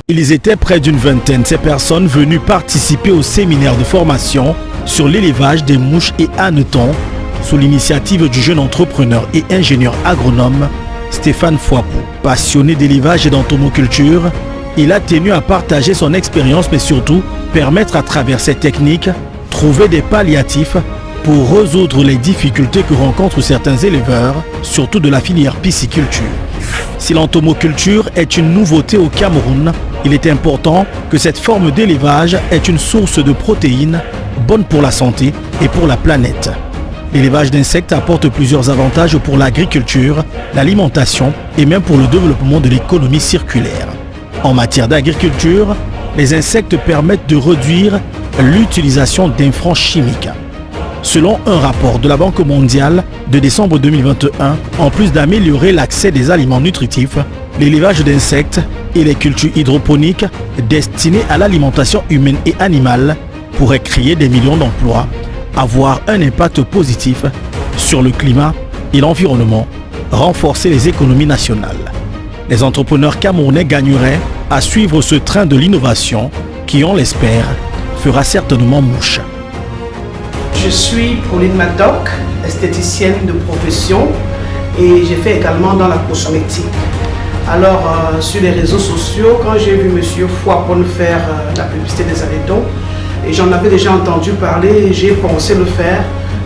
Ils étaient près d'une vingtaine, ces personnes venues participer au séminaire de formation sur l'élevage des mouches et hannetons sous l'initiative du jeune entrepreneur et ingénieur agronome Stéphane Fouapou. Passionné d'élevage et d'entomoculture, il a tenu à partager son expérience mais surtout permettre à travers ces techniques trouver des palliatifs pour résoudre les difficultés que rencontrent certains éleveurs, surtout de la filière pisciculture. Si l'entomoculture est une nouveauté au Cameroun, il est important que cette forme d'élevage est une source de protéines bonne pour la santé et pour la planète. L'élevage d'insectes apporte plusieurs avantages pour l'agriculture, l'alimentation et même pour le développement de l'économie circulaire. En matière d'agriculture, les insectes permettent de réduire l'utilisation d'intrants chimiques. Selon un rapport de la Banque mondiale de décembre 2021, en plus d'améliorer l'accès des aliments nutritifs, l'élevage d'insectes et les cultures hydroponiques destinées à l'alimentation humaine et animale pourraient créer des millions d'emplois, avoir un impact positif sur le climat et l'environnement, renforcer les économies nationales. Les entrepreneurs camerounais gagneraient à suivre ce train de l'innovation qui, on l'espère, fera certainement mouche. Je suis Pauline Madoc, esthéticienne de profession et j'ai fait également dans la cosmétique. Alors sur les réseaux sociaux, quand j'ai vu M. Fouapou faire la publicité des hannetons, et j'en avais déjà entendu parler et j'ai pensé le faire,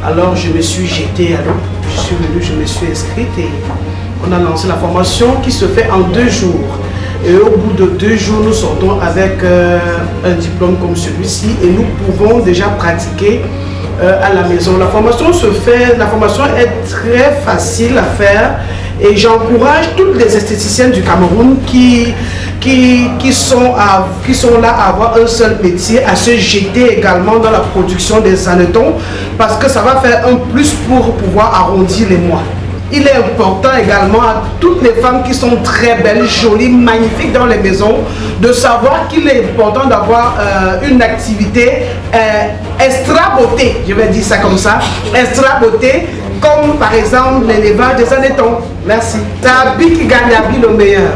alors je me suis jetée à l'eau. Je suis venue, je me suis inscrite et on a lancé la formation qui se fait en 2 jours. Et au bout de 2 jours, nous sortons avec un diplôme comme celui-ci et nous pouvons déjà pratiquer à la maison. La formation est très facile à faire et j'encourage toutes les esthéticiennes du Cameroun qui sont là à avoir un seul métier, à se jeter également dans la production des hannetons parce que ça va faire un plus pour pouvoir arrondir les mois. Il est important également à toutes les femmes qui sont très belles, jolies, magnifiques dans les maisons, de savoir qu'il est important d'avoir une activité extra beauté, je vais dire ça comme ça, extra beauté, comme par exemple l'élevage des hannetons. Merci. C'est Abi qui gagne, Abi le meilleur.